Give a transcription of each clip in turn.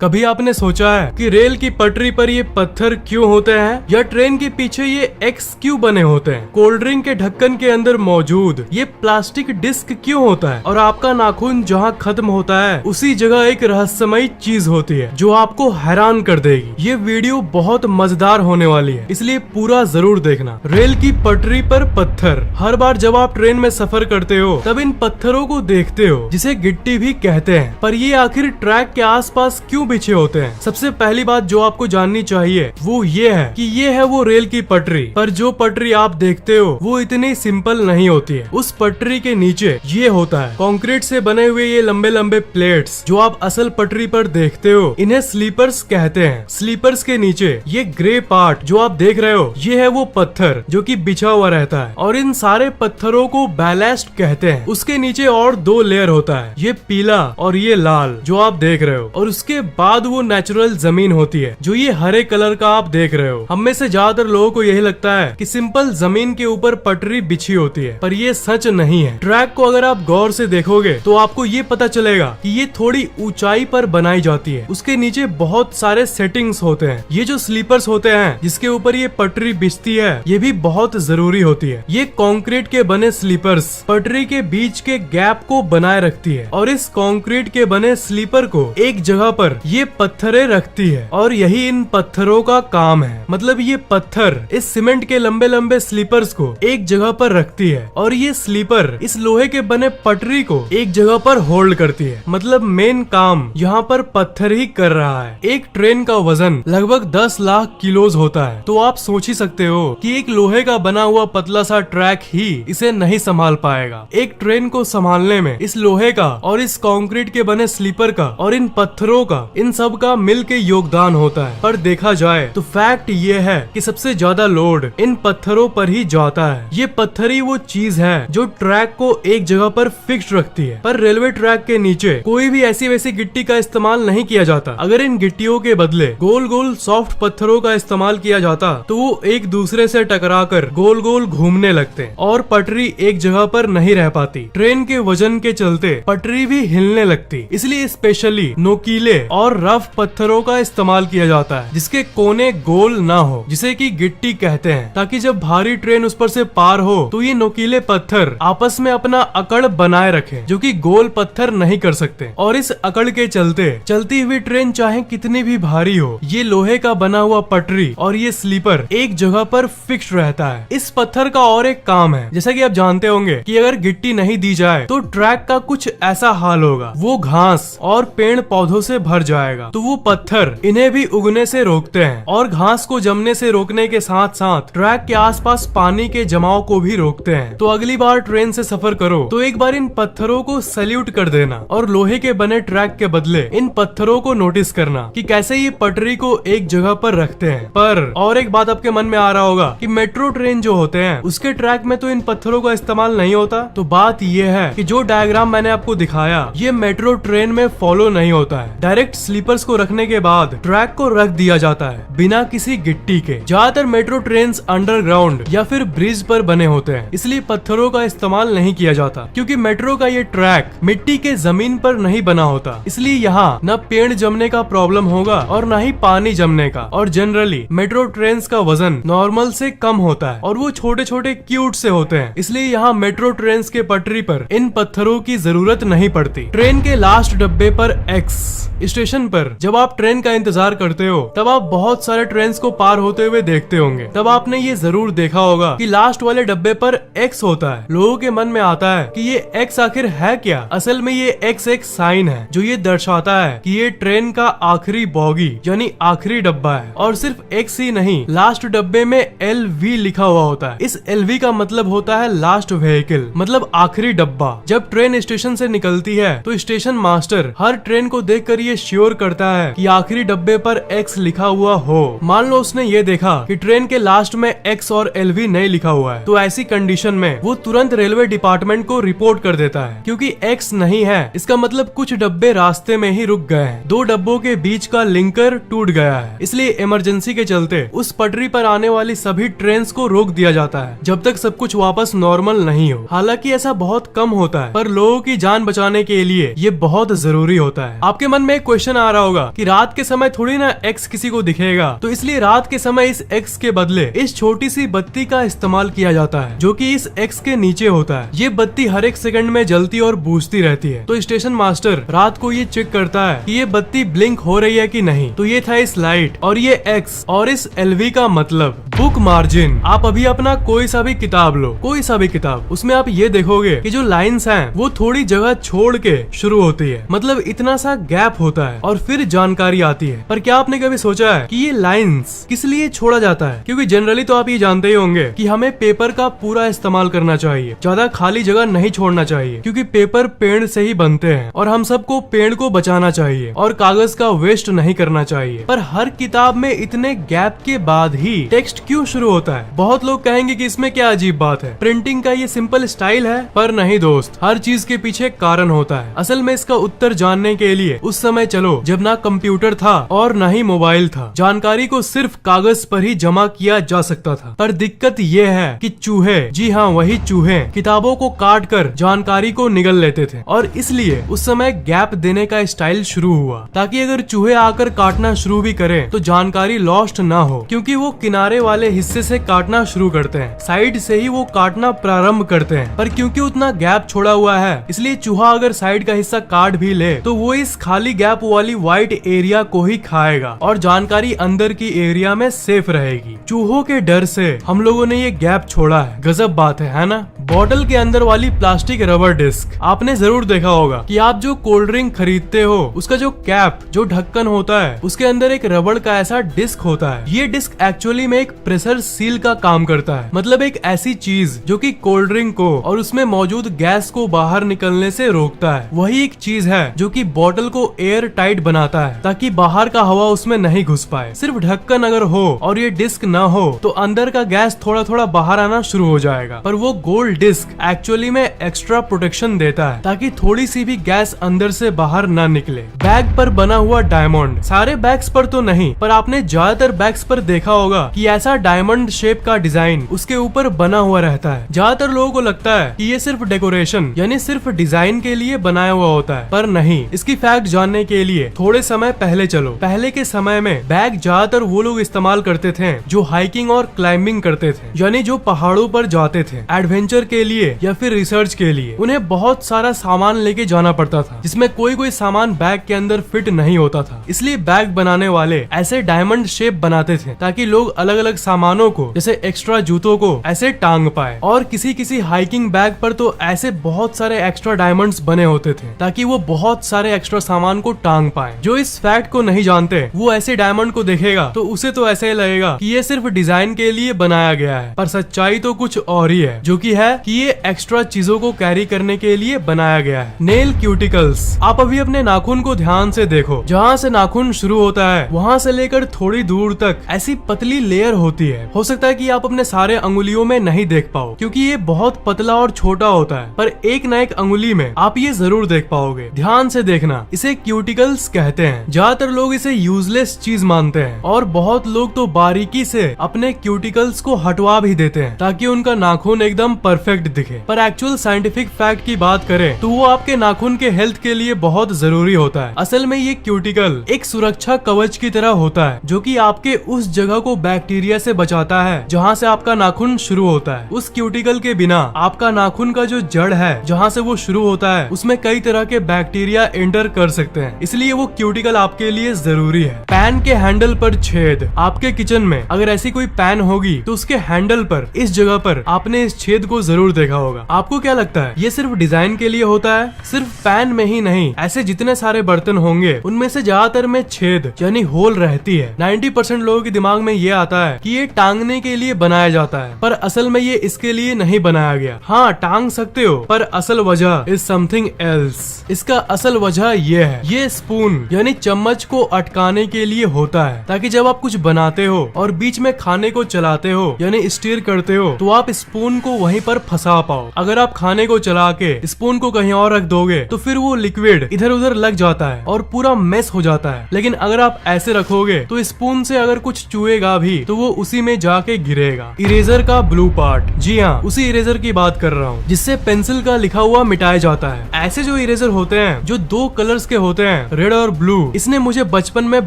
कभी आपने सोचा है कि रेल की पटरी पर ये पत्थर क्यों होते हैं या ट्रेन के पीछे ये एक्स क्यों बने होते हैं? कोल्ड ड्रिंक के ढक्कन के अंदर मौजूद ये प्लास्टिक डिस्क क्यों होता है? और आपका नाखून जहाँ खत्म होता है उसी जगह एक रहस्यमयी चीज होती है जो आपको हैरान कर देगी। ये वीडियो बहुत मजेदार होने वाली है, इसलिए पूरा जरूर देखना। रेल की पटरी पर पत्थर। हर बार जब आप ट्रेन में सफर करते हो तब इन पत्थरों को देखते हो जिसे गिट्टी भी कहते हैं, पर ये आखिर ट्रैक के आसपास क्यों बिछे होते हैं? सबसे पहली बात जो आपको जाननी चाहिए वो ये है कि ये है वो रेल की पटरी, पर जो पटरी आप देखते हो वो इतनी सिंपल नहीं होती है। उस पटरी के नीचे ये होता है कंक्रीट से बने हुए ये लंबे लंबे प्लेट्स जो आप असल पटरी पर देखते हो, इन्हें स्लीपर्स कहते हैं। स्लीपर्स के नीचे ये ग्रे पार्ट जो आप देख रहे हो ये है वो पत्थर जो कि बिछा हुआ रहता है, और इन सारे पत्थरों को बैलेस्ट कहते हैं। उसके नीचे और दो लेयर होता है, ये पीला और ये लाल जो आप देख रहे हो, और उसके बाद वो नेचुरल जमीन होती है जो ये हरे कलर का आप देख रहे हो। हम में से ज्यादातर लोगों को यही लगता है कि सिंपल जमीन के ऊपर पटरी बिछी होती है, पर ये सच नहीं है। ट्रैक को अगर आप गौर से देखोगे तो आपको ये पता चलेगा कि ये थोड़ी ऊंचाई पर बनाई जाती है। उसके नीचे बहुत सारे सेटिंग्स होते हैं। ये जो स्लीपर्स होते हैं जिसके ऊपर ये पटरी बिछती है ये भी बहुत जरूरी होती है। ये कंक्रीट के बने स्लीपर्स पटरी के बीच के गैप को बनाए रखती है, और इस कंक्रीट के बने स्लीपर को एक जगह पर ये पत्थरें रखती है, और यही इन पत्थरों का काम है। मतलब ये पत्थर इस सीमेंट के लंबे लंबे स्लीपर्स को एक जगह पर रखती है, और ये स्लीपर इस लोहे के बने पटरी को एक जगह पर होल्ड करती है। मतलब मेन काम यहाँ पर पत्थर ही कर रहा है। एक ट्रेन का वजन लगभग 10 लाख किलोज होता है, तो आप सोच ही सकते हो कि एक लोहे का बना हुआ पतला सा ट्रैक ही इसे नहीं संभाल पाएगा। एक ट्रेन को संभालने में इस लोहे का और इस कंक्रीट के बने स्लीपर का और इन पत्थरों का, इन सब का मिल के योगदान होता है। पर देखा जाए तो फैक्ट ये है कि सबसे ज्यादा लोड इन पत्थरों पर ही जाता है। ये पत्थर ही वो चीज है जो ट्रैक को एक जगह पर फिक्स रखती है। पर रेलवे ट्रैक के नीचे कोई भी ऐसी वैसी गिट्टी का इस्तेमाल नहीं किया जाता। अगर इन गिट्टियों के बदले गोल गोल सॉफ्ट पत्थरों का इस्तेमाल किया जाता तो वो एक दूसरे से टकराकर गोल गोल घूमने लगते और पटरी एक जगह पर नहीं रह पाती। ट्रेन के वजन के चलते पटरी भी हिलने लगती। इसलिए स्पेशली नोकीले और रफ पत्थरों का इस्तेमाल किया जाता है जिसके कोने गोल ना हो, जिसे कि गिट्टी कहते हैं, ताकि जब भारी ट्रेन उस पर से पार हो तो ये नोकीले पत्थर आपस में अपना अकड़ बनाए रखें, जो कि गोल पत्थर नहीं कर सकते। और इस अकड़ के चलते चलती हुई ट्रेन चाहे कितनी भी भारी हो, ये लोहे का बना हुआ पटरी और ये स्लीपर एक जगह पर फिक्स रहता है। इस पत्थर का और एक काम है, जैसा कि आप जानते होंगे कि अगर गिट्टी नहीं दी जाए तो ट्रैक का कुछ ऐसा हाल होगा, वो घास और पेड़ पौधों से भर जाएगा। तो वो पत्थर इन्हें भी उगने से रोकते हैं और घास को जमने से रोकने के साथ साथ ट्रैक के आसपास पानी के जमाव को भी रोकते हैं। तो अगली बार ट्रेन से सफर करो तो एक बार इन पत्थरों को सैल्यूट कर देना, और लोहे के बने ट्रैक के बदले इन पत्थरों को नोटिस करना कि कैसे ये पटरी को एक जगह पर रखते हैं। पर और एक बात आपके मन में आ रहा होगा कि मेट्रो ट्रेन जो होते हैं उसके ट्रैक में तो इन पत्थरों का इस्तेमाल नहीं होता। तो बात ये है कि जो डायग्राम मैंने आपको दिखाया ये मेट्रो ट्रेन में फॉलो नहीं होता है। डायरेक्ट स्लीपर्स को रखने के बाद ट्रैक को रख दिया जाता है बिना किसी गिट्टी के। ज्यादातर मेट्रो ट्रेन अंडरग्राउंड या फिर ब्रिज पर बने होते हैं, इसलिए पत्थरों का इस्तेमाल नहीं किया जाता, क्योंकि मेट्रो का ये ट्रैक मिट्टी के जमीन पर नहीं बना होता। इसलिए यहाँ न पेड़ जमने का प्रॉब्लम होगा और न ही पानी जमने का। और जनरली मेट्रो ट्रेन का वजन नॉर्मल से कम होता है और वो छोटे छोटे क्यूट से होते हैं, इसलिए यहाँ मेट्रो ट्रेन के पटरी पर इन पत्थरों की जरूरत नहीं पड़ती। ट्रेन के लास्ट डब्बे पर एक्स स्टेशन पर जब आप ट्रेन का इंतजार करते हो तब आप बहुत सारे ट्रेन को पार होते हुए देखते होंगे। तब आपने ये जरूर देखा होगा कि लास्ट वाले डब्बे पर एक्स होता है। लोगों के मन में आता है कि ये एक्स आखिर है क्या? असल में ये एक्स एक साइन है जो ये दर्शाता है कि ये ट्रेन का आखिरी बॉगी यानी आखिरी डब्बा है। और सिर्फ एक्स ही नहीं, लास्ट डब्बे में LV लिखा हुआ होता है। इस LV का मतलब होता है लास्ट व्हीकल, मतलब आखिरी डब्बा। जब ट्रेन स्टेशन से निकलती है तो स्टेशन मास्टर हर ट्रेन को देखकर ये श्योर करता है कि आखिरी डब्बे पर एक्स लिखा हुआ हो। मान लो उसने ये देखा कि ट्रेन के लास्ट में एक्स और LV नहीं लिखा हुआ है, तो ऐसी कंडीशन में वो तुरंत रेलवे डिपार्टमेंट को रिपोर्ट कर देता है, क्योंकि एक्स नहीं है इसका मतलब कुछ डब्बे रास्ते में ही रुक गए हैं। दो डब्बों के बीच का लिंकर टूट गया है, इसलिए इमरजेंसी के चलते उस पटरी पर आने वाली सभी ट्रेन को रोक दिया जाता है जब तक सब कुछ वापस नॉर्मल नहीं हो। हालांकि ऐसा बहुत कम होता है, पर लोगों की जान बचाने के लिए ये बहुत जरूरी होता है। आपके मन में एक क्वेश्चन क्वेश्चन आ रहा होगा कि रात के समय थोड़ी ना एक्स किसी को दिखेगा, तो इसलिए रात के समय इस एक्स के बदले इस छोटी सी बत्ती का इस्तेमाल किया जाता है जो कि इस एक्स के नीचे होता है। ये बत्ती हर एक सेकंड में जलती और बूझती रहती है। तो स्टेशन मास्टर रात को ये चेक करता है कि ये बत्ती ब्लिंक हो रही है कि नहीं। तो ये था इस लाइट और ये एक्स और इस एलवी का मतलब बुक मार्जिन। आप अभी अपना कोई सा भी किताब लो, कोई सा भी किताब, उसमें आप ये देखोगे कि जो लाइंस हैं वो थोड़ी जगह छोड़ के शुरू होती है, मतलब इतना सा गैप होता है और फिर जानकारी आती है। पर क्या आपने कभी सोचा है कि ये लाइंस किस लिए छोड़ा जाता है? क्योंकि जनरली तो आप ये जानते ही होंगे कि हमें पेपर का पूरा इस्तेमाल करना चाहिए, ज्यादा खाली जगह नहीं छोड़ना चाहिए, क्योंकि पेपर पेड़ से ही बनते हैं और हम सबको पेड़ को बचाना चाहिए और कागज का वेस्ट नहीं करना चाहिए। पर हर किताब में इतने गैप के बाद ही टेक्स्ट क्यों शुरू होता है? बहुत लोग कहेंगे कि इसमें क्या अजीब बात है, प्रिंटिंग का ये सिंपल स्टाइल है। पर नहीं दोस्त, हर चीज के पीछे कारण होता है। असल में इसका उत्तर जानने के लिए उस समय चलो जब ना कंप्यूटर था और ना ही मोबाइल था। जानकारी को सिर्फ कागज पर ही जमा किया जा सकता था। पर दिक्कत ये है कि चूहे, जी हाँ वही चूहे, किताबों को काट कर जानकारी को निगल लेते थे और इसलिए उस समय गैप देने का स्टाइल शुरू हुआ, ताकि अगर चूहे आकर काटना शुरू भी करें तो जानकारी लॉस्ट ना हो, क्योंकि वो किनारे वाले हिस्से से काटना शुरू करते हैं, साइड से ही वो काटना प्रारंभ करते हैं। पर क्योंकि उतना गैप छोड़ा हुआ है, इसलिए चूहा अगर साइड का हिस्सा काट भी ले तो वो इस खाली गैप वाली व्हाइट एरिया को ही खाएगा और जानकारी अंदर की एरिया में सेफ रहेगी। चूहों के डर से हम लोगों ने ये गैप छोड़ा है। गजब बात है ना? बॉटल के अंदर वाली प्लास्टिक रबर डिस्क, आपने जरूर देखा होगा कि आप जो कोल्ड ड्रिंक खरीदते हो उसका जो कैप, जो ढक्कन होता है, उसके अंदर एक रबड़ का ऐसा डिस्क होता है। ये डिस्क एक्चुअली में एक प्रेशर सील का काम करता है, मतलब एक ऐसी चीज जो कि कोल्ड ड्रिंक को और उसमें मौजूद गैस को बाहर निकलने से रोकता है। वही एक चीज है जो कि बॉटल को एयर टाइट बनाता है, ताकि बाहर का हवा उसमें नहीं घुस पाए। सिर्फ ढक्कन अगर हो और ये डिस्क ना हो तो अंदर का गैस थोड़ा थोड़ा बाहर आना शुरू हो जाएगा। पर वो गोल्ड डिस्क एक्चुअली में एक्स्ट्रा प्रोटेक्शन देता है, ताकि थोड़ी सी भी गैस अंदर से बाहर ना निकले। बैग पर बना हुआ डायमंड, सारे बैग्स पर तो नहीं, पर आपने ज्यादातर बैग्स पर देखा होगा कि ऐसा डायमंड शेप का डिजाइन उसके ऊपर बना हुआ रहता है। ज्यादातर लोगों को लगता है कि ये सिर्फ डेकोरेशन यानी सिर्फ डिजाइन के लिए बनाया हुआ होता है, पर नहीं। इसकी फैक्ट जानने के लिए थोड़े समय पहले चलो। पहले के समय में बैग ज्यादातर वो लोग इस्तेमाल करते थे जो हाइकिंग और क्लाइंबिंग करते थे, यानी जो पहाड़ों पर जाते थे एडवेंचर के लिए या फिर रिसर्च के लिए। उन्हें बहुत सारा सामान लेके जाना पड़ता था, जिसमें कोई कोई सामान बैग के अंदर फिट नहीं होता था। इसलिए बैग बनाने वाले ऐसे डायमंड शेप बनाते थे ताकि लोग अलग अलग सामानों को, जैसे एक्स्ट्रा जूतों को, ऐसे टांग पाए। और किसी किसी हाइकिंग बैग पर तो ऐसे बहुत सारे एक्स्ट्रा डायमंड्स बने होते थे ताकि वो बहुत सारे एक्स्ट्रा सामान को टांग पाए। जो इस फैक्ट को नहीं जानते वो ऐसे डायमंड को देखेगा तो उसे तो ऐसे ही लगेगा कि ये सिर्फ डिजाइन के लिए बनाया गया है, पर सच्चाई तो कुछ और ही है, जो कि है कि ये एक्स्ट्रा चीजों को कैरी करने के लिए बनाया गया है। नेल क्यूटिकल्स, आप अभी अपने नाखून को ध्यान से देखो। जहाँ से नाखून शुरू होता है वहाँ से लेकर थोड़ी दूर तक ऐसी पतली लेयर होती है। हो सकता है कि आप अपने सारे अंगुलियों में नहीं देख पाओ क्योंकि ये बहुत पतला और छोटा होता है, पर एक न एक अंगुली में आप ये जरूर देख पाओगे। ध्यान से देखना, इसे क्यूटिकल्स कहते हैं। ज्यादातर लोग इसे यूजलेस चीज मानते हैं और बहुत लोग तो बारीकी से अपने क्यूटिकल्स को हटवा भी देते हैं ताकि उनका नाखून एकदम परफेक्ट दिखे। पर एक्चुअल साइंटिफिक फैक्ट की बात करें तो वो आपके नाखून के हेल्थ के लिए बहुत जरूरी होता है। असल में ये क्यूटिकल एक सुरक्षा कवच की तरह होता है जो कि आपके उस जगह को बैक्टीरिया से बचाता है जहाँ से आपका नाखून शुरू होता है। उस क्यूटिकल के बिना आपका नाखून का जो जड़ है जहाँ से वो शुरू होता है उसमें कई तरह के बैक्टीरिया एंटर कर सकते हैं, इसलिए वो क्यूटिकल आपके लिए जरूरी है। पैन के हैंडल पर छेद, आपके किचन में अगर ऐसी कोई पैन होगी तो उसके हैंडल पर इस जगह पर आपने इस छेद को जरूर देखा होगा। आपको क्या लगता है ये सिर्फ डिजाइन के लिए होता है? सिर्फ पैन में ही नहीं, ऐसे जितने सारे बर्तन होंगे उनमें से ज्यादातर में छेद यानी होल रहती है। 90% लोगों के दिमाग में ये आता है कि ये टांगने के लिए बनाया जाता है, पर असल में ये इसके लिए नहीं बनाया गया। हाँ, टांग सकते हो, पर असल वजह इज समथिंग एल्स। इसका असल वजह ये है, ये स्पून यानी चम्मच को अटकाने के लिए होता है, ताकि जब आप कुछ बनाते हो और बीच में खाने को चलाते हो यानी स्टीर करते हो तो आप स्पून को वहीं पर फंसा पाओ। अगर आप खाने को चला के स्पून को कहीं और रख दोगे तो फिर वो लिक्विड इधर उधर लग जाता है और पूरा मेस हो जाता है। लेकिन अगर आप ऐसे रखोगे तो स्पून से अगर कुछ चुएगा भी तो वो उसी में जाके गिरेगा। इरेजर का ब्लू पार्ट, जी हाँ, उसी इरेजर की बात कर रहा हूँ जिससे पेंसिल का लिखा हुआ मिटाया जाता है। ऐसे जो इरेजर होते हैं जो 2 कलर्स के होते हैं, रेड और ब्लू, इसने मुझे बचपन में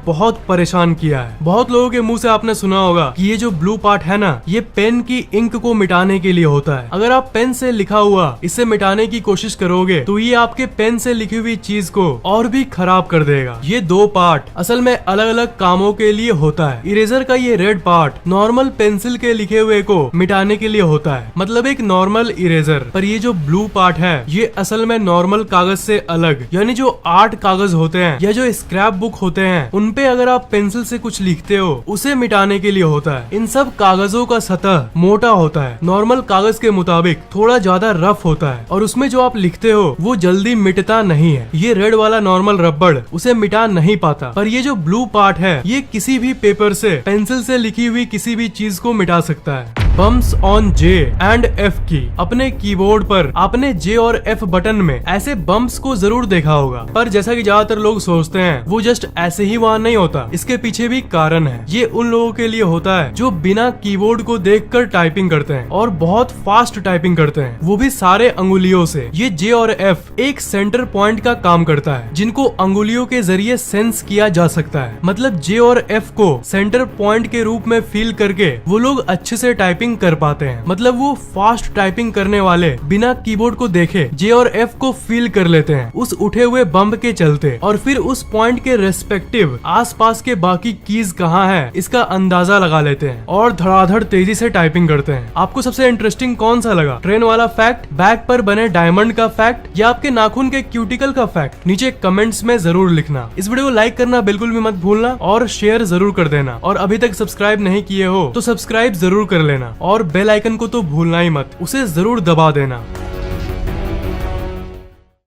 बहुत परेशान किया है। बहुत लोगों के मुंह से आपने सुना होगा कि ये जो ब्लू पार्ट है ना, ये पेन की इंक को मिटाने के लिए होता है। अगर आप पेन से लिखा हुआ इसे मिटाने की कोशिश करोगे तो ये आपके पेन से लिखी हुई चीज को और भी खराब कर देगा। ये 2 पार्ट असल में अलग अलग कामों के लिए होता है। इरेजर का ये रेड पार्ट नॉर्मल पेंसिल के लिखे हुए को मिटाने के लिए होता है, मतलब एक नॉर्मल इरेजर। पर ये जो ब्लू पार्ट है ये असल में नॉर्मल कागज से अलग, यानी जो आर्ट कागज होते हैं या जो स्क्रैप बुक होते हैं उनपे अगर आप पेंसिल से कुछ लिखते हो उसे मिटाने के लिए होता है। इन सब कागजों का सतह मोटा होता है, नॉर्मल कागज के मुताबिक थोड़ा ज्यादा रफ होता है और उसमें जो आप लिखते हो वो जल्दी मिटता नहीं है। ये रेड वाला नॉर्मल रबड़ उसे मिटा नहीं पाता, पर ये जो ब्लू पार्ट है ये किसी भी पेपर से, पेंसिल से लिखी हुई किसी भी चीज को मिटा सकता है। Bumps on J and F की। अपने कीबोर्ड पर आपने J और F बटन में ऐसे बम्प्स को जरूर देखा होगा, पर जैसा कि ज्यादातर लोग सोचते हैं वो जस्ट ऐसे ही वहाँ नहीं होता। इसके पीछे भी कारण है। ये उन लोगों के लिए होता है जो बिना कीबोर्ड को देखकर टाइपिंग करते हैं और बहुत फास्ट टाइपिंग करते हैं, वो भी सारे अंगुलियों से। ये J और F एक सेंटर पॉइंट का काम करता है जिनको अंगुलियों के जरिए सेंस किया जा सकता है। मतलब J और F को सेंटर पॉइंट के रूप में फील करके वो लोग अच्छे से टाइपिंग कर पाते हैं। मतलब वो फास्ट टाइपिंग करने वाले बिना कीबोर्ड को देखे J और F को फील कर लेते हैं उस उठे हुए बम्प के चलते, और फिर उस पॉइंट के रेस्पेक्टिव आसपास के बाकी कीज कहाँ है इसका अंदाजा लगा लेते हैं और धड़ाधड़ तेजी से टाइपिंग करते हैं। आपको सबसे इंटरेस्टिंग कौन सा लगा? ट्रेन वाला फैक्ट, बैग पर बने डायमंड का फैक्ट, या आपके नाखून के क्यूटिकल का फैक्ट? नीचे कमेंट्स में जरूर लिखना। इस वीडियो को लाइक करना बिल्कुल भी मत भूलना और शेयर जरूर कर देना, और अभी तक सब्सक्राइब नहीं किए हो तो सब्सक्राइब जरूर कर लेना और बेल आइकन को तो भूलना ही मत, उसे जरूर दबा देना।